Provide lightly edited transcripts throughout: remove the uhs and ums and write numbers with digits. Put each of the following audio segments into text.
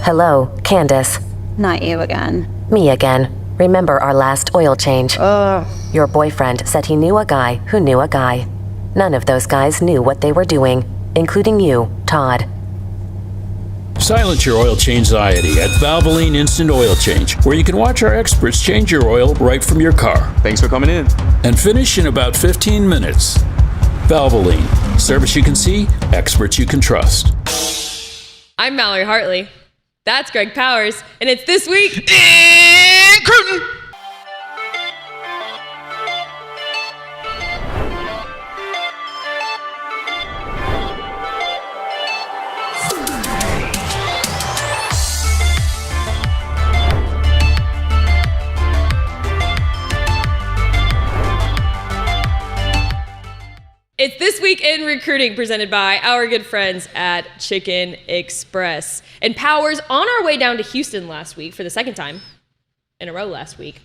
Hello, Candace. Not you again. Me again. Remember our last oil change? Your boyfriend said he knew a guy who knew a guy. None of those guys knew what they were doing, including you, Todd. Silence your oil change anxiety at Valvoline Instant Oil Change, where you can watch our experts change your oil right from your car. Thanks for coming in. And finish in about 15 minutes. Valvoline. Service you can see, experts you can trust. I'm Mallory Hartley. That's Greg Powers, and it's This Week in Cruton. It's This Week in Recruiting, presented by our good friends at Chicken Express. And Powers, on our way down to Houston last week, for the second time in a row last week,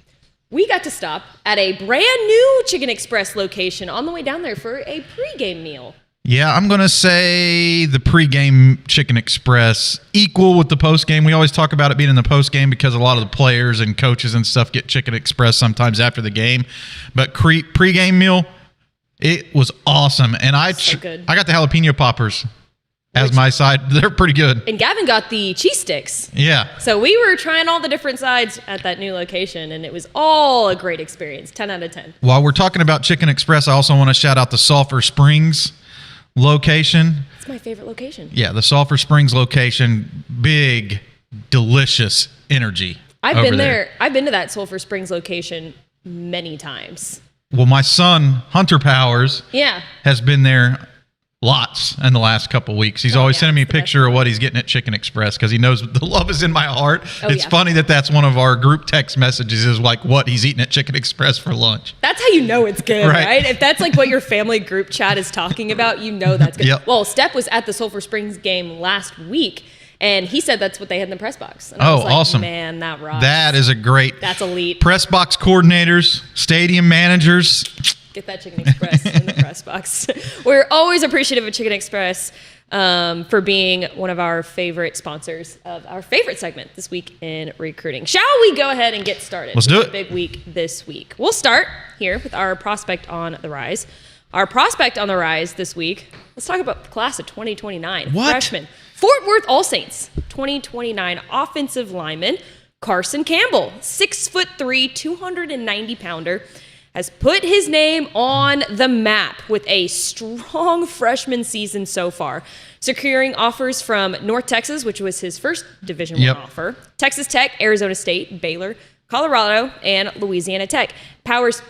we got to stop at a brand new Chicken Express location on the way down there for a pregame meal. Yeah, I'm going to say the pregame Chicken Express equal with the postgame. We always talk about it being in the postgame because a lot of the players and coaches and stuff get Chicken Express sometimes after the game. But pregame meal, it was awesome. And I got the jalapeno poppers as my side. They're pretty good. And Gavin got the cheese sticks. Yeah. So we were trying all the different sides at that new location, and it was all a great experience. 10 out of 10. While we're talking about Chicken Express, I also want to shout out the Sulphur Springs location. It's my favorite location. Yeah, the Sulphur Springs location. Big, delicious energy. I've been there. I've been to that Sulphur Springs location many times. Well, my son, Hunter Powers, has been there lots in the last couple of weeks. He's always sending me a picture of what he's getting at Chicken Express because he knows the love is in my heart. It's funny that that's one of our group text messages is like what he's eating at Chicken Express for lunch. That's how you know it's good, right? If that's like what your family group chat is talking about, you know that's good. Yep. Well, Step was at the Sulphur Springs game last week, and he said that's what they had in the press box. And I was like, awesome. Man, that rocks. That is a great. That's elite. Press box coordinators, stadium managers. Get that Chicken Express in the press box. We're always appreciative of Chicken Express for being one of our favorite sponsors of our favorite segment, This Week in Recruiting. Shall we go ahead and get started? Let's do it. Big week this week. We'll start here with our prospect on the rise. Our prospect on the rise this week, let's talk about the class of 2029. What? Freshman. Fort Worth All Saints 2029 offensive lineman Carson Campbell, 6'3", 290-pounder, has put his name on the map with a strong freshman season so far, securing offers from North Texas, which was his first Division I offer, Texas Tech, Arizona State, Baylor, Colorado, and Louisiana Tech. Powers,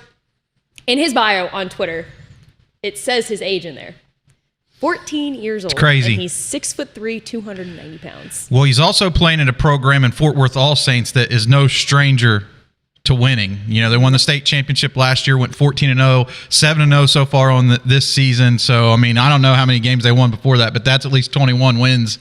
in his bio on Twitter, it says his age in there. 14 years old. It's crazy. And he's 6'3", 290 pounds. Well, he's also playing in a program in Fort Worth All Saints that is no stranger to winning. You know, they won the state championship last year, went 14-0, 7-0 so far on this season. So, I mean, I don't know how many games they won before that, but that's at least 21 wins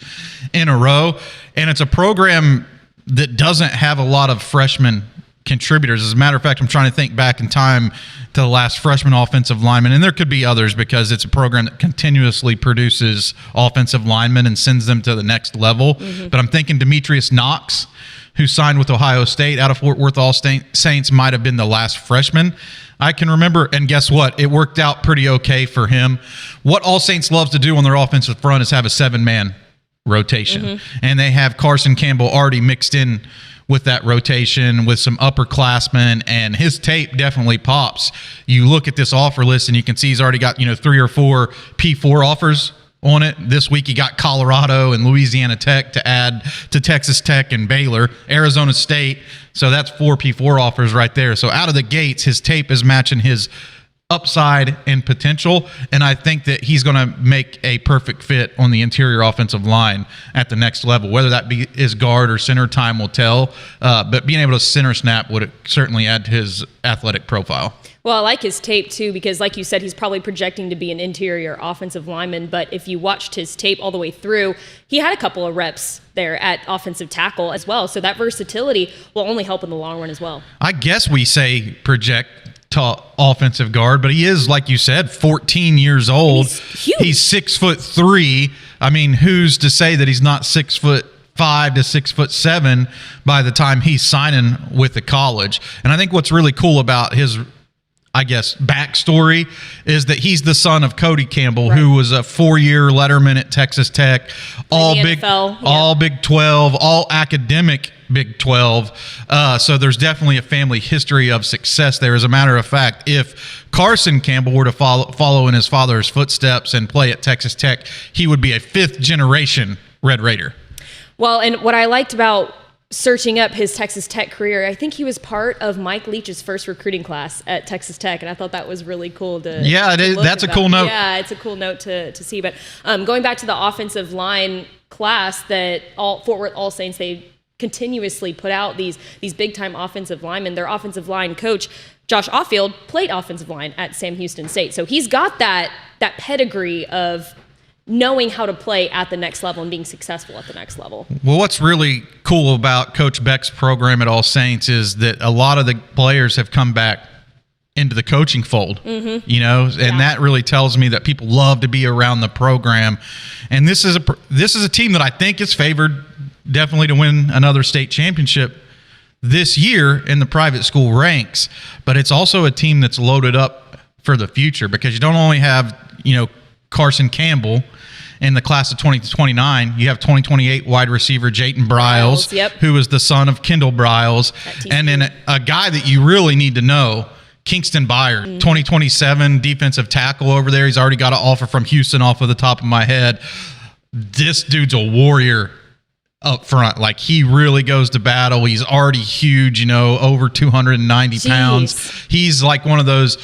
in a row. And it's a program that doesn't have a lot of freshmen contributors. As a matter of fact, I'm trying to think back in time to the last freshman offensive lineman, and there could be others because it's a program that continuously produces offensive linemen and sends them to the next level. But I'm thinking Demetrius Knox, who signed with Ohio State out of Fort Worth All Saints, might have been the last freshman I can remember. And guess what? It worked out pretty okay for him. What All Saints loves to do on their offensive front is have a 7-man rotation. And they have Carson Campbell already mixed in with that rotation with some upperclassmen, and his tape definitely pops. You look at this offer list and you can see he's already got, 3 or 4 P4 offers on it. This week he got Colorado and Louisiana Tech to add to Texas Tech and Baylor, Arizona State. So that's 4 P4 offers right there. So out of the gates, his tape is matching his upside and potential, and I think that he's going to make a perfect fit on the interior offensive line at the next level. Whether that be his guard or center, time will tell, but being able to center snap would certainly add to his athletic profile. Well, I like his tape, too, because like you said, he's probably projecting to be an interior offensive lineman, but if you watched his tape all the way through, he had a couple of reps there at offensive tackle as well, so that versatility will only help in the long run as well. I guess we say project to offensive guard, but he is, like you said, 14 years old. He's huge. He's 6'3". I mean, who's to say that he's not 6'5" 6'5" to 6'7" by the time he's signing with the college. And I think what's really cool about his, I guess, backstory is that he's the son of Cody Campbell, who was a 4-year letterman at Texas Tech, all Big 12, all academic Big 12. So there's definitely a family history of success there. As a matter of fact, if Carson Campbell were to follow in his father's footsteps and play at Texas Tech, he would be a 5th-generation Red Raider. Well, and what I liked about searching up his Texas Tech career, I think he was part of Mike Leach's first recruiting class at Texas Tech, and I thought that was really cool to that's a cool note. Yeah, it's a cool note to see. But going back to the offensive line class that Fort Worth All Saints, they continuously put out these big-time offensive linemen. Their offensive line coach, Josh Offield, played offensive line at Sam Houston State. So he's got that pedigree of knowing how to play at the next level and being successful at the next level. Well, what's really cool about Coach Beck's program at All Saints is that a lot of the players have come back into the coaching fold, and that really tells me that people love to be around the program. And this is a team that I think is favored definitely to win another state championship this year in the private school ranks, but it's also a team that's loaded up for the future because you don't only have, Carson Campbell in the class of 2029, you have 2028 wide receiver Jayton Briles, who is the son of Kendall Briles, and then a guy that you really need to know, Kingston Byard, 2027 defensive tackle over there. He's already got an offer from Houston off of the top of my head. This dude's a warrior up front. Like, he really goes to battle. He's already huge, over 290 pounds. He's like one of those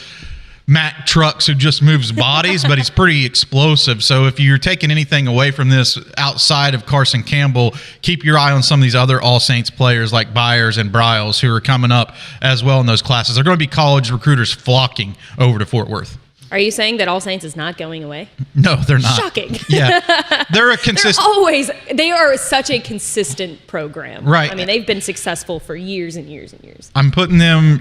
Mack trucks who just moves bodies, but he's pretty explosive. So if you're taking anything away from this outside of Carson Campbell, keep your eye on some of these other All Saints players like Byers and Briles who are coming up as well in those classes. They're going to be college recruiters flocking over to Fort Worth. Are you saying that All Saints is not going away? No, they're not. Shocking. Yeah. They're a consistent. They are such a consistent program. Right. I mean, they've been successful for years and years and years. I'm putting them,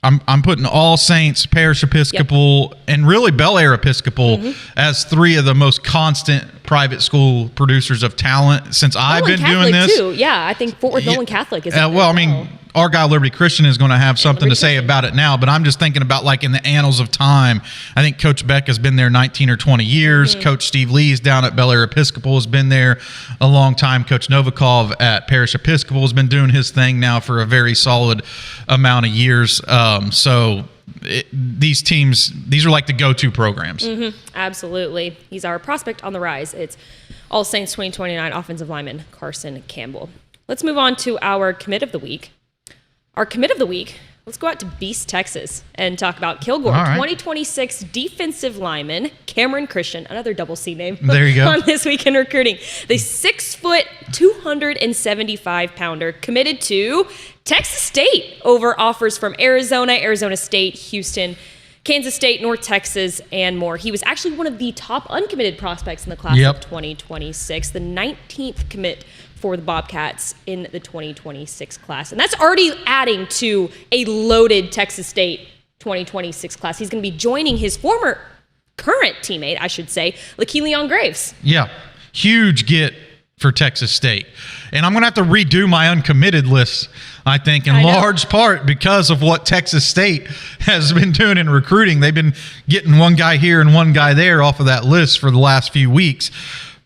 I'm putting All Saints, Parish Episcopal, and really Bel Air Episcopal as 3 of the most constant private school producers of talent since I've been doing this. Too. Yeah, I think Fort Worth Nolan Catholic is. Argyle Liberty Christian is going to have something to say about it now, but I'm just thinking about like in the annals of time. I think Coach Beck has been there 19 or 20 years. Coach Steve Lee's down at Bel Air Episcopal has been there a long time. Coach Novikov at Parish Episcopal has been doing his thing now for a very solid amount of years. These teams, these are like the go-to programs. Absolutely. He's our prospect on the rise. It's All Saints 2029 offensive lineman Carson Campbell. Let's move on to our commit of the week. Our commit of the week, let's go out to Beast, Texas, and talk about Kilgore, 2026 defensive lineman Cameron Christian, another double C name. There you go. On This Week in Recruiting. The 6', 275-pounder committed to Texas State over offers from Arizona, Arizona State, Houston, Kansas State, North Texas, and more. He was actually one of the top uncommitted prospects in the class of 2026, the 19th commit for the Bobcats in the 2026 class. And that's already adding to a loaded Texas State 2026 class. He's going to be joining his current teammate, I should say, LaKeeleon Graves. Yeah, huge get for Texas State. And I'm going to have to redo my uncommitted list, I think, in large part because of what Texas State has been doing in recruiting. They've been getting one guy here and one guy there off of that list for the last few weeks.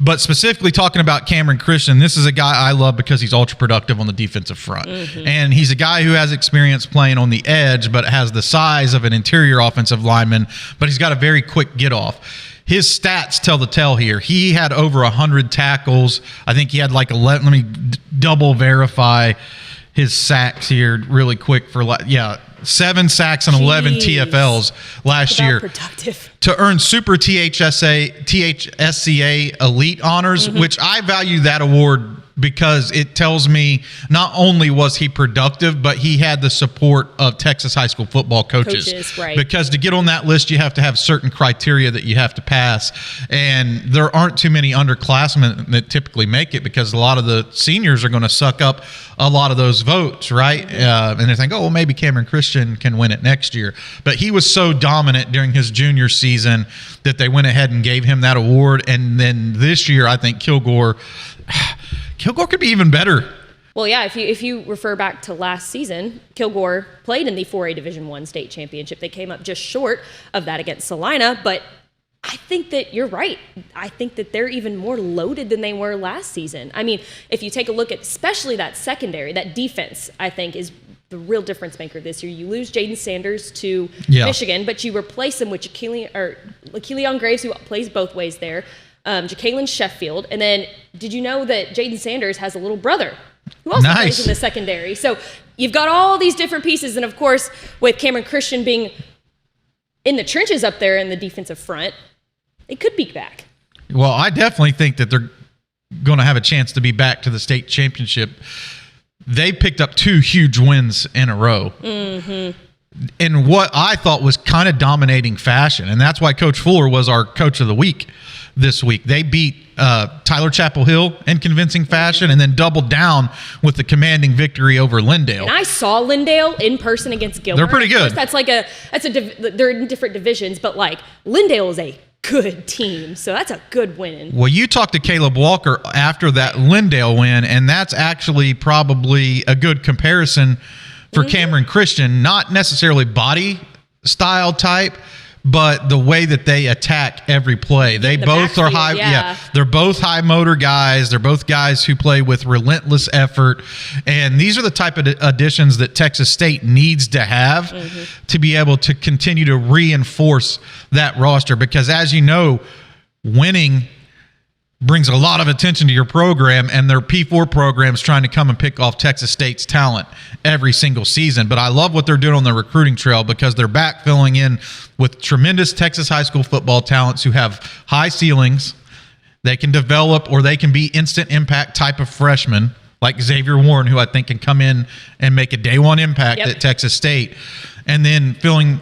But specifically talking about Cameron Christian, this is a guy I love because he's ultra productive on the defensive front. And he's a guy who has experience playing on the edge, but has the size of an interior offensive lineman, but he's got a very quick get off. His stats tell the tale here. He had over 100 tackles. I think he had like 11. Let me double verify his sacks here really quick for 7 sacks and 11 TFLs last year. Productive. To earn Super THSCA Elite honors, which I value that award because it tells me not only was he productive, but he had the support of Texas high school football coaches. Right. Because to get on that list, you have to have certain criteria that you have to pass. And there aren't too many underclassmen that typically make it because a lot of the seniors are going to suck up a lot of those votes, right? And they think, maybe Cameron Christian can win it next year. But he was so dominant during his junior season that they went ahead and gave him that award. And then this year, I think Kilgore Kilgore could be even better. Well, yeah, if you refer back to last season, Kilgore played in the 4A Division I state championship. They came up just short of that against Salina, but I think that you're right. I think that they're even more loaded than they were last season. I mean, if you take a look at especially that secondary, that defense, I think is the real difference maker this year. You lose Jaden Sanders to Michigan, but you replace him with Lakeelion Graves, who plays both ways there, Jacqueline Sheffield, and then did you know that Jaden Sanders has a little brother who also plays in the secondary? So you've got all these different pieces, and of course, with Cameron Christian being in the trenches up there in the defensive front, it could be back. Well, I definitely think that they're going to have a chance to be back to the state championship. They picked up 2 huge wins in a row. In what I thought was kind of dominating fashion, and that's why Coach Fuller was our Coach of the Week this week. They beat Tyler Chapel Hill in convincing fashion and then doubled down with the commanding victory over Lindale. And I saw Lindale in person against Gilmer. They're pretty good. They're in different divisions, but like Lindale is a good team, so that's a good win. Well, you talked to Caleb Walker after that Lindale win, and that's actually probably a good comparison for Cameron Christian. Not necessarily body style type, but the way that they attack every play. They both are high. Yeah, they're both high motor guys. They're both guys who play with relentless effort. And these are the type of additions that Texas State needs to have to be able to continue to reinforce that roster. Because as you know, winning brings a lot of attention to your program, and their P4 programs trying to come and pick off Texas State's talent every single season. But I love what they're doing on the recruiting trail because they're backfilling in with tremendous Texas high school football talents who have high ceilings. They can develop, or they can be instant impact type of freshmen like Xavier Warren, who I think can come in and make a day one impact at Texas State, and then filling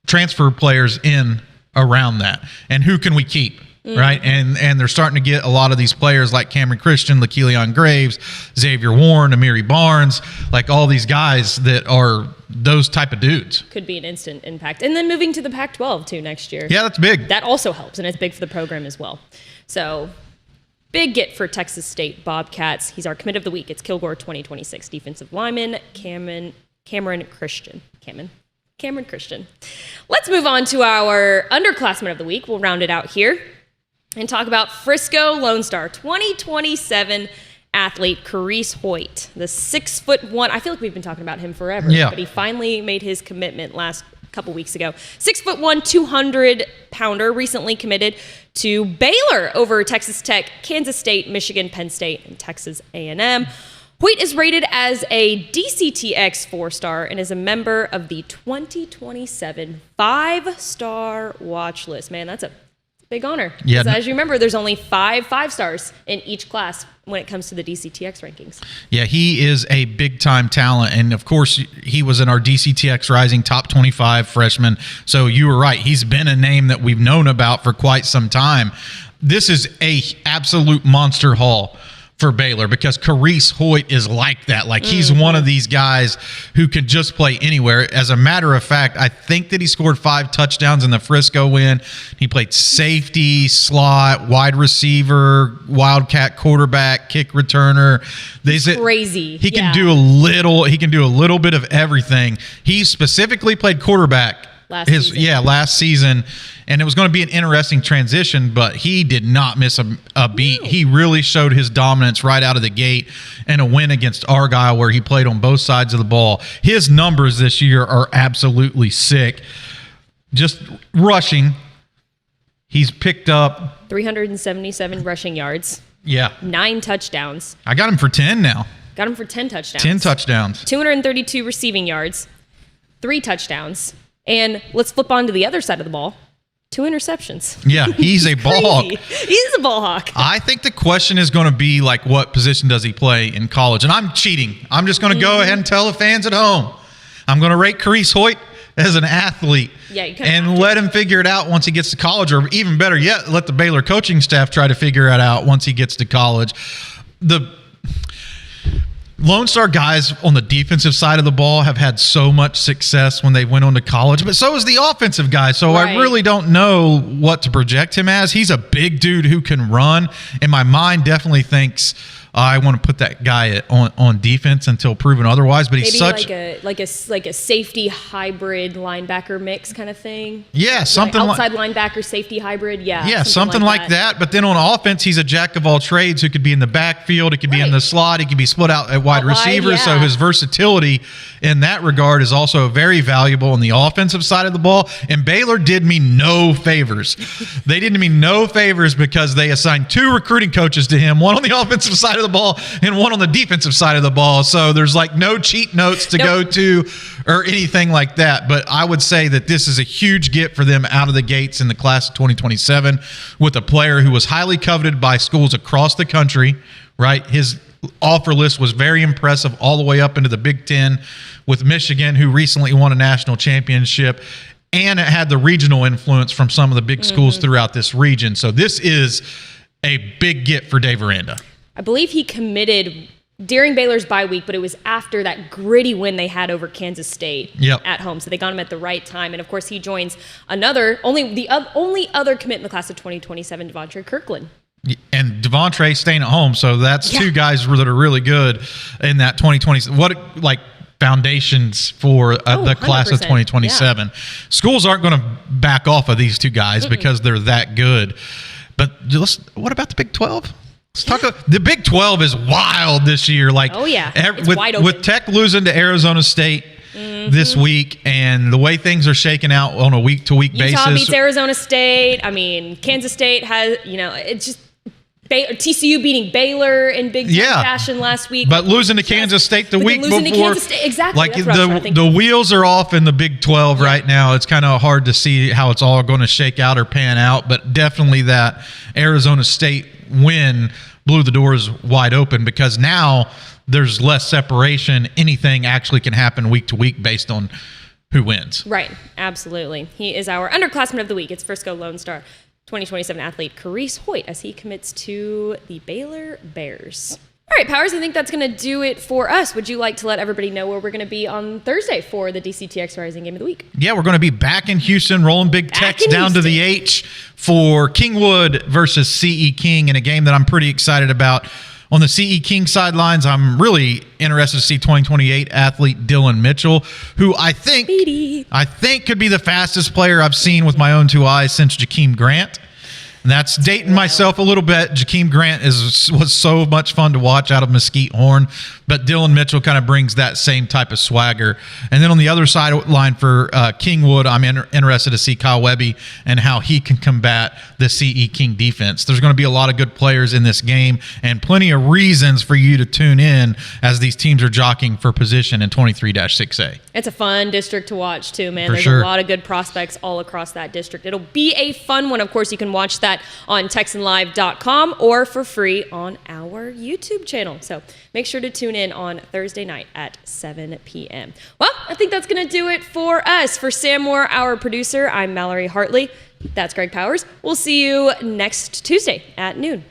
transfer players in around that. And who can we keep? Right. And they're starting to get a lot of these players like Cameron Christian, Lakeelion Graves, Xavier Warren, Amiri Barnes, like all these guys that are those type of dudes. Could be an instant impact. And then moving to the Pac-12 too next year. Yeah, that's big. That also helps, and it's big for the program as well. So big get for Texas State Bobcats. He's our commit of the week. It's Kilgore 2026 defensive lineman Cameron Christian. Cameron Christian. Let's move on to our underclassman of the week. We'll round it out here and talk about Frisco Lone Star 2027 athlete Karece Hoyt, the 6'1". I feel like we've been talking about him forever, but he finally made his commitment last couple weeks ago. 6'1", 200-pounder, recently committed to Baylor over Texas Tech, Kansas State, Michigan, Penn State, and Texas A&M. Hoyt is rated as a DCTX 4-star and is a member of the 2027 5-star watch list. Man, that's a big honor. Yeah. As you remember, there's only 5 stars in each class when it comes to the DCTX rankings. Yeah, he is a big-time talent. And, of course, he was in our DCTX Rising Top 25 freshman. So you were right. He's been a name that we've known about for quite some time. This is a absolute monster haul for Baylor because Karece Hoyt is like that. Like, he's one of these guys who can just play anywhere. As a matter of fact, I think that he scored 5 touchdowns in the Frisco win. He played safety, slot, wide receiver, wildcat quarterback, kick returner. Crazy. He can do a little bit of everything. He specifically played quarterback last season. And it was going to be an interesting transition, but he did not miss a beat. No. He really showed his dominance right out of the gate in a win against Argyle where he played on both sides of the ball. His numbers this year are absolutely sick. Just rushing, he's picked up 377 rushing yards. Yeah. 9 touchdowns. I got him for 10 now. Got him for 10 touchdowns. 10 touchdowns. 232 receiving yards, 3 touchdowns. And let's flip on to the other side of the ball. 2 interceptions. Yeah, he's a ball hawk. He's a ball hawk. I think the question is going to be, like, what position does he play in college? And I'm cheating. I'm just going to go ahead and tell the fans at home. I'm going to rate Karece Hoyt as an athlete and let him figure it out once he gets to college. Or even better yet, let the Baylor coaching staff try to figure it out once he gets to college. The Lone Star guys on the defensive side of the ball have had so much success when they went on to college, but so is the offensive guy. So I really don't know what to project him as. He's a big dude who can run, and my mind definitely thinks I want to put that guy on defense until proven otherwise. But he's maybe like a safety hybrid linebacker mix kind of thing. Yeah, something like outside linebacker safety hybrid. Yeah, something like that. But then on offense, he's a jack of all trades who could be in the backfield, he could be in the slot, he could be split out at wide receiver. So his versatility in that regard is also very valuable on the offensive side of the ball. And Baylor did me no favors. They did me no favors because they assigned 2 recruiting coaches to him, one on the offensive side of the ball and one on the defensive side of the ball. So there's like no cheat notes to go to or anything like that. But I would say that this is a huge get for them out of the gates in the class of 2027 with a player who was highly coveted by schools across the country, right? His offer list was very impressive all the way up into the Big Ten with Michigan, who recently won a national championship. And it had the regional influence from some of the big schools throughout this region. So this is a big get for Dave Aranda. I believe he committed during Baylor's bye week, but it was after that gritty win they had over Kansas State at home. So they got him at the right time. And, of course, he joins only other commit in the class of 2027, Devontae Kirkland. And Devontae staying at home. So that's 2 guys that are really good in that 2020. Foundations for the class of 2027. Yeah. Schools aren't going to back off of these 2 guys because they're that good. But what about the Big 12? Let's talk. The Big 12 is wild this year. Like, it's wide open. With Tech losing to Arizona State this week, and the way things are shaking out on a week-to-week basis. Utah beats Arizona State. I mean, Kansas State has, it's just TCU beating Baylor in big fashion last week. But losing to Kansas State the week before. To Kansas State, exactly. Like the wheels are off in the Big 12 right now. It's kind of hard to see how it's all going to shake out or pan out. But definitely that Arizona State win blew the doors wide open because now there's less separation. Anything actually can happen week to week based on who wins. Right. Absolutely. He is our underclassman of the week. It's Frisco Lone Star 2027 athlete Karece Hoyt as he commits to the Baylor Bears. All right, Powers, I think that's going to do it for us. Would you like to let everybody know where we're going to be on Thursday for the DCTX Rising Game of the Week? Yeah, we're going to be back in Houston, rolling big techs down to the H for Kingwood versus CE King in a game that I'm pretty excited about. On the CE King sidelines, I'm really interested to see 2028 athlete Dylan Mitchell, who I think could be the fastest player I've seen with my own 2 eyes since Jakeem Grant. And that's dating myself a little bit. Jakeem Grant was so much fun to watch out of Mesquite Horn, but Dylan Mitchell kind of brings that same type of swagger. And then on the other sideline for Kingwood, I'm interested to see Kyle Webby and how he can combat the CE King defense. There's going to be a lot of good players in this game and plenty of reasons for you to tune in as these teams are jockeying for position in 23-6A. It's a fun district to watch too, man. There's a lot of good prospects all across that district. It'll be a fun one. Of course, you can watch that on TexanLive.com or for free on our YouTube channel. So make sure to tune in on Thursday night at 7 p.m. Well, I think that's going to do it for us. For Sam Moore, our producer, I'm Mallory Hartley. That's Greg Powers. We'll see you next Tuesday at noon.